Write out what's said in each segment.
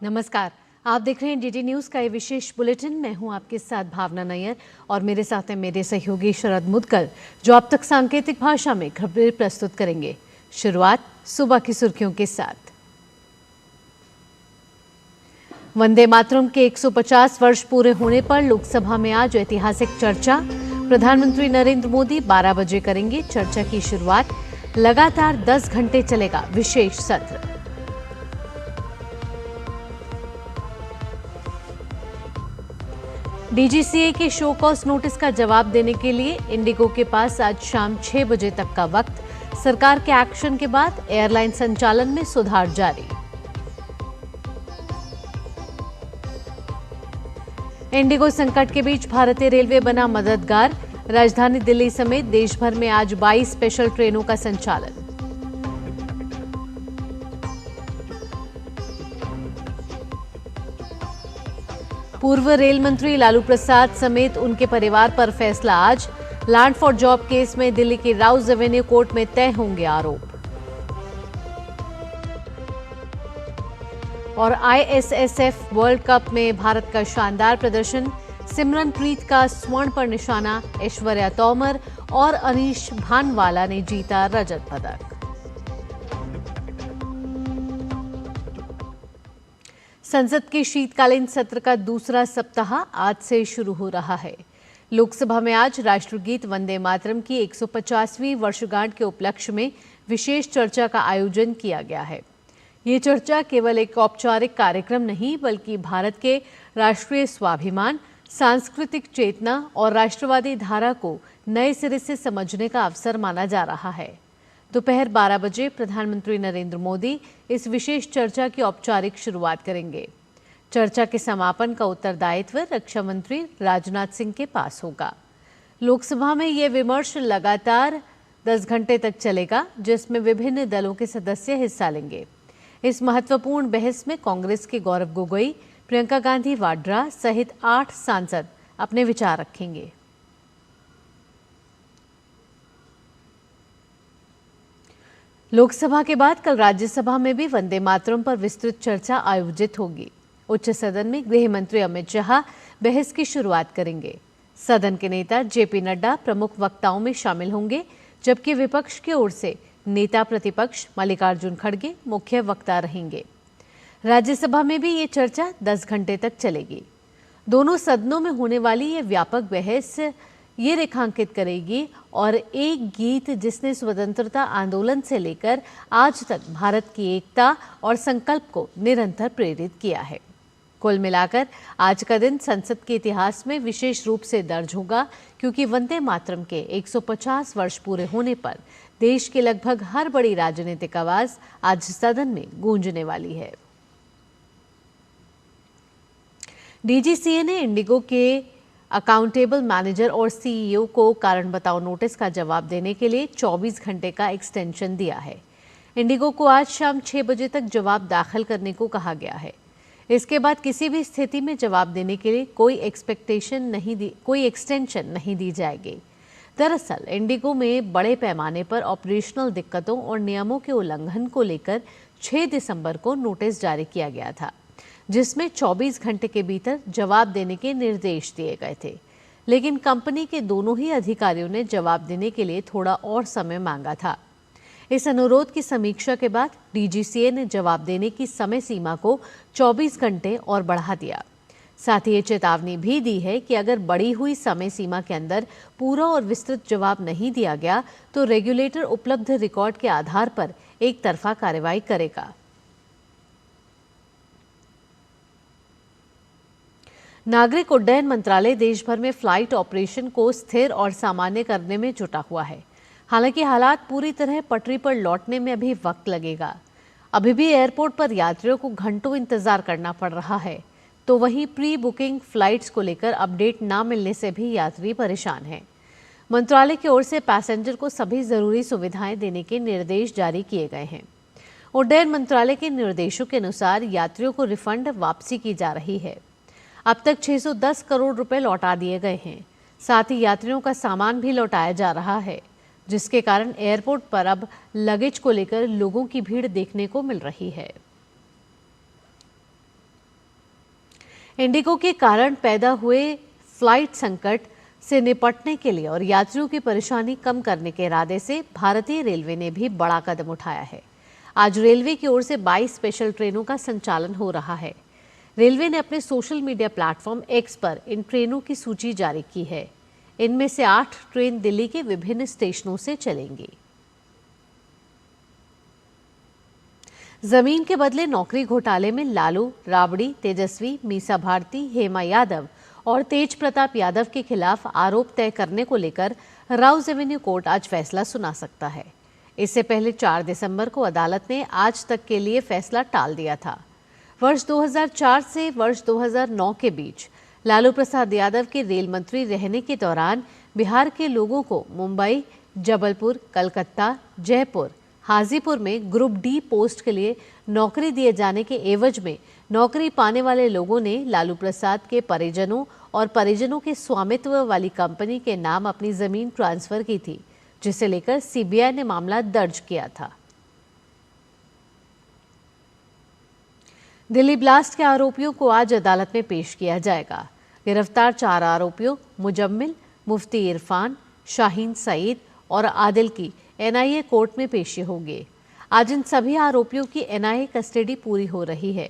नमस्कार, आप देख रहे हैं डीडी न्यूज का ये विशेष बुलेटिन। मैं हूं आपके साथ भावना नैयर और मेरे साथ हैं मेरे सहयोगी शरद मुदगल, जो अब तक सांकेतिक भाषा में खबरें प्रस्तुत करेंगे। शुरुआत सुबह की सुर्खियों के साथ। वंदे मातरम के 150 वर्ष पूरे होने पर लोकसभा में आज ऐतिहासिक चर्चा। प्रधानमंत्री नरेंद्र मोदी 12 बजे करेंगे चर्चा की शुरुआत। लगातार 10 घंटे चलेगा विशेष सत्र। डीजीसीए के शो कॉज नोटिस का जवाब देने के लिए इंडिगो के पास आज शाम 6 बजे तक का वक्त। सरकार के एक्शन के बाद एयरलाइन संचालन में सुधार जारी। इंडिगो संकट के बीच भारतीय रेलवे बना मददगार। राजधानी दिल्ली समेत देश भर में आज 22 स्पेशल ट्रेनों का संचालन। पूर्व रेल मंत्री लालू प्रसाद समेत उनके परिवार पर फैसला आज। लैंड फॉर जॉब केस में दिल्ली की राउज एवेन्यू कोर्ट में तय होंगे आरोप। और आईएसएसएफ वर्ल्ड कप में भारत का शानदार प्रदर्शन। सिमरनप्रीत का स्वर्ण पर निशाना। ऐश्वर्या तोमर और अनीश भानवाला ने जीता रजत पदक। संसद के शीतकालीन सत्र का दूसरा सप्ताह आज से शुरू हो रहा है। लोकसभा में आज राष्ट्रगीत वंदे मातरम की 150वीं वर्षगांठ के उपलक्ष्य में विशेष चर्चा का आयोजन किया गया है। ये चर्चा केवल एक औपचारिक कार्यक्रम नहीं, बल्कि भारत के राष्ट्रीय स्वाभिमान, सांस्कृतिक चेतना और राष्ट्रवादी धारा को नए सिरे से समझने का अवसर माना जा रहा है। दोपहर 12 बजे प्रधानमंत्री नरेंद्र मोदी इस विशेष चर्चा की औपचारिक शुरुआत करेंगे। चर्चा के समापन का उत्तरदायित्व रक्षा मंत्री राजनाथ सिंह के पास होगा। लोकसभा में यह विमर्श लगातार 10 घंटे तक चलेगा, जिसमें विभिन्न दलों के सदस्य हिस्सा लेंगे। इस महत्वपूर्ण बहस में कांग्रेस के गौरव गोगोई, प्रियंका गांधी वाड्रा सहित 8 सांसद अपने विचार रखेंगे। लोकसभा के बाद कल राज्यसभा में भी वंदे मातरम पर विस्तृत चर्चा आयोजित होगी। उच्च सदन में गृह मंत्री अमित शाह बहस की शुरुआत करेंगे। सदन के नेता जेपी नड्डा प्रमुख वक्ताओं में शामिल होंगे, जबकि विपक्ष की ओर से नेता प्रतिपक्ष मल्लिकार्जुन खड़गे मुख्य वक्ता रहेंगे। राज्यसभा में भी ये चर्चा 10 घंटे तक चलेगी। दोनों सदनों में होने वाली ये व्यापक बहस ये रेखांकित करेगी और एक गीत जिसने स्वतंत्रता आंदोलन से लेकर आज तक भारत की एकता और संकल्प को निरंतर प्रेरित किया है। कुल मिलाकर आज का दिन संसद के इतिहास में विशेष रूप से दर्ज होगा, क्योंकि वंदे मातरम के 150 वर्ष पूरे होने पर देश के लगभग हर बड़ी राजनीतिक आवाज आज सदन में गूंजने वाली है। डीजीसीए ने इंडिगो के अकाउंटेबल मैनेजर और सीईओ को कारण बताओ नोटिस का जवाब देने के लिए 24 घंटे का एक्सटेंशन दिया है। इंडिगो को आज शाम 6 बजे तक जवाब दाखिल करने को कहा गया है। इसके बाद किसी भी स्थिति में जवाब देने के लिए कोई एक्सटेंशन नहीं दी जाएगी। दरअसल इंडिगो में बड़े पैमाने पर ऑपरेशनल दिक्कतों और नियमों के उल्लंघन को लेकर 6 दिसंबर को नोटिस जारी किया गया था, जिसमें 24 घंटे के भीतर जवाब देने के निर्देश दिए गए थे। लेकिन कंपनी के दोनों ही अधिकारियों ने जवाब देने के लिए थोड़ा और समय मांगा था। इस अनुरोध की समीक्षा के बाद डीजीसीए ने जवाब देने की समय सीमा को 24 घंटे और बढ़ा दिया। साथ ही ये चेतावनी भी दी है कि अगर बढ़ी हुई समय सीमा के अंदर पूरा और विस्तृत जवाब नहीं दिया गया तो रेगुलेटर उपलब्ध रिकॉर्ड के आधार पर एक तरफा कार्रवाई करेगा। नागरिक उड्डयन मंत्रालय देश भर में फ्लाइट ऑपरेशन को स्थिर और सामान्य करने में जुटा हुआ है। हालांकि हालात पूरी तरह पटरी पर लौटने में अभी वक्त लगेगा। अभी भी एयरपोर्ट पर यात्रियों को घंटों इंतजार करना पड़ रहा है, तो वहीं प्री बुकिंग फ्लाइट्स को लेकर अपडेट ना मिलने से भी यात्री परेशान हैं। मंत्रालय की ओर से पैसेंजर को सभी जरूरी सुविधाएं देने के निर्देश जारी किए गए हैं। उड्डयन मंत्रालय के निर्देशों के अनुसार यात्रियों को रिफंड वापसी की जा रही है। अब तक 610 करोड़ रुपए लौटा दिए गए हैं। साथ ही यात्रियों का सामान भी लौटाया जा रहा है, जिसके कारण एयरपोर्ट पर अब लगेज को लेकर लोगों की भीड़ देखने को मिल रही है। इंडिगो के कारण पैदा हुए फ्लाइट संकट से निपटने के लिए और यात्रियों की परेशानी कम करने के इरादे से भारतीय रेलवे ने भी बड़ा कदम उठाया है। आज रेलवे की ओर से 22 स्पेशल ट्रेनों का संचालन हो रहा है। रेलवे ने अपने सोशल मीडिया प्लेटफॉर्म एक्स पर इन ट्रेनों की सूची जारी की है। इनमें से 8 ट्रेन दिल्ली के विभिन्न स्टेशनों से चलेंगी। जमीन के बदले नौकरी घोटाले में लालू, राबड़ी, तेजस्वी, मीसा भारती, हेमा यादव और तेज प्रताप यादव के खिलाफ आरोप तय करने को लेकर राउज एवेन्यू कोर्ट आज फैसला सुना सकता है। इससे पहले 4 दिसंबर को अदालत ने आज तक के लिए फैसला टाल दिया था। वर्ष 2004 से वर्ष 2009 के बीच लालू प्रसाद यादव के रेल मंत्री रहने के दौरान बिहार के लोगों को मुंबई, जबलपुर, कलकत्ता, जयपुर, हाजीपुर में ग्रुप डी पोस्ट के लिए नौकरी दिए जाने के एवज में नौकरी पाने वाले लोगों ने लालू प्रसाद के परिजनों और परिजनों के स्वामित्व वाली कंपनी के नाम अपनी जमीन ट्रांसफर की थी, जिसे लेकर सीबीआई ने मामला दर्ज किया था। दिल्ली ब्लास्ट के आरोपियों को आज अदालत में पेश किया जाएगा। गिरफ्तार 4 आरोपियों मुजम्मिल, मुफ्ती इरफान, शाहीन सईद और आदिल की एनआईए कोर्ट में पेशी होंगे। आज इन सभी आरोपियों की एनआईए कस्टडी पूरी हो रही है।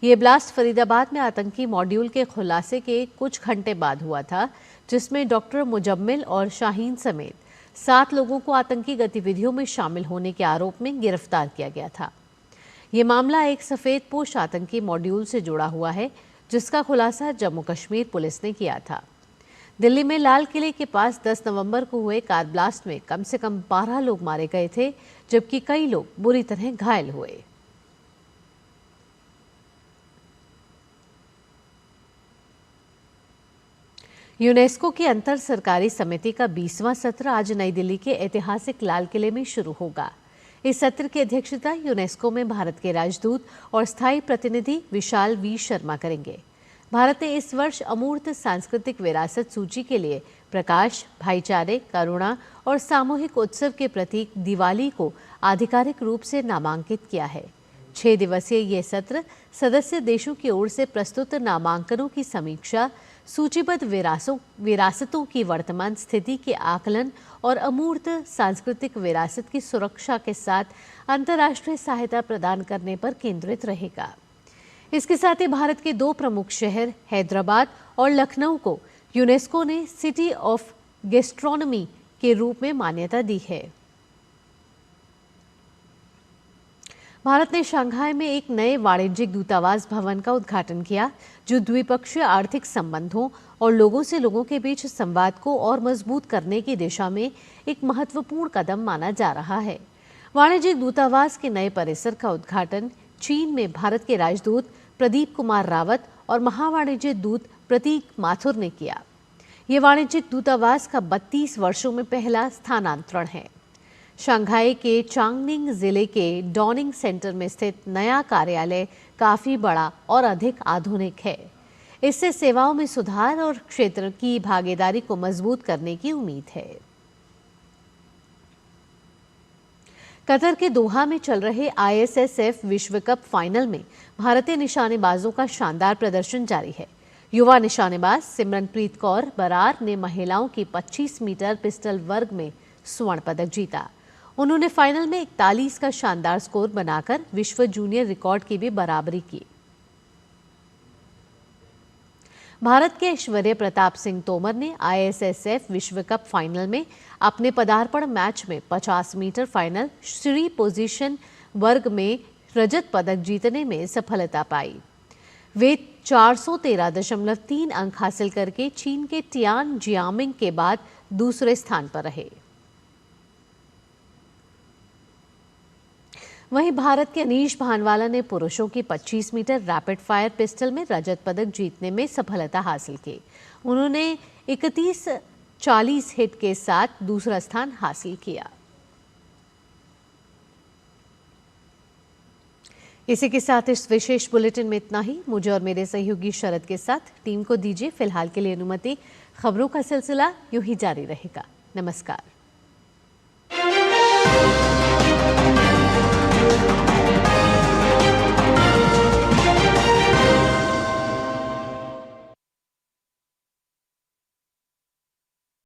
ये ब्लास्ट फरीदाबाद में आतंकी मॉड्यूल के खुलासे के कुछ घंटे बाद हुआ था, जिसमें डॉक्टर मुजम्मिल और शाहीन समेत 7 लोगों को आतंकी गतिविधियों में शामिल होने के आरोप में गिरफ्तार किया गया था। ये मामला एक सफेदपोश आतंकी मॉड्यूल से जुड़ा हुआ है, जिसका खुलासा जम्मू कश्मीर पुलिस ने किया था। दिल्ली में लाल किले के पास 10 नवंबर को हुए कार ब्लास्ट में कम से कम 12 लोग मारे गए थे, जबकि कई लोग बुरी तरह घायल हुए। यूनेस्को की अंतर सरकारी समिति का 20वां सत्र आज नई दिल्ली के ऐतिहासिक लाल किले में शुरू होगा। इस सत्र की अध्यक्षता यूनेस्को में भारत के राजदूत और स्थायी प्रतिनिधि विशाल वी शर्मा करेंगे। भारत ने इस वर्ष अमूर्त सांस्कृतिक विरासत सूची के लिए प्रकाश, भाईचारे, करुणा और सामूहिक उत्सव के प्रतीक दिवाली को आधिकारिक रूप से नामांकित किया है। 6 दिवसीय ये सत्र सदस्य देशों की ओर से प्रस्तुत नामांकनों की समीक्षा, सूचीबद्ध विरासतों की वर्तमान स्थिति के आकलन और अमूर्त सांस्कृतिक विरासत की सुरक्षा के साथ अंतर्राष्ट्रीय सहायता प्रदान करने पर केंद्रित रहेगा। इसके साथ ही भारत के 2 प्रमुख शहर हैदराबाद और लखनऊ को यूनेस्को ने सिटी ऑफ गैस्ट्रोनॉमी के रूप में मान्यता दी है। भारत ने शंघाई में एक नए वाणिज्यिक दूतावास भवन का उद्घाटन किया, जो द्विपक्षीय आर्थिक संबंधों और लोगों से लोगों के बीच संवाद को और मजबूत करने की दिशा में एक महत्वपूर्ण कदम माना जा रहा है। वाणिज्यिक दूतावास के नए परिसर का उद्घाटन चीन में भारत के राजदूत प्रदीप कुमार रावत और महावाणिज्य दूत प्रतीक माथुर ने किया। ये वाणिज्यिक दूतावास का 32 वर्षों में पहला स्थानांतरण है। शंघाई के चांगनिंग जिले के डॉनिंग सेंटर में स्थित नया कार्यालय काफी बड़ा और अधिक आधुनिक है। इससे सेवाओं में सुधार और क्षेत्र की भागीदारी को मजबूत करने की उम्मीद है। कतर के दोहा में चल रहे ISSF विश्व कप फाइनल में भारतीय निशानेबाजों का शानदार प्रदर्शन जारी है। युवा निशानेबाज सिमरनप्रीत कौर बरार ने महिलाओं की 25 मीटर पिस्टल वर्ग में स्वर्ण पदक जीता। उन्होंने फाइनल में 41 का शानदार स्कोर बनाकर विश्व जूनियर रिकॉर्ड की भी बराबरी की। भारत के ऐश्वर्य प्रताप सिंह तोमर ने ISSF विश्व कप फाइनल में अपने पदार्पण मैच में 50 मीटर फाइनल श्री पोजीशन वर्ग में रजत पदक जीतने में सफलता पाई। वे 413.3 अंक हासिल करके चीन के टियान जियामिंग के बाद दूसरे स्थान पर रहे। वहीं भारत के अनीश भानवाला ने पुरुषों की 25 मीटर रैपिड फायर पिस्टल में रजत पदक जीतने में सफलता हासिल की। उन्होंने 31-40 हिट के साथ दूसरा स्थान हासिल किया। इसी के साथ इस विशेष बुलेटिन में इतना ही। मुझे और मेरे सहयोगी शरद के साथ टीम को दीजिए फिलहाल के लिए अनुमति। खबरों का सिलसिला यूं ही जारी रहेगा। नमस्कार।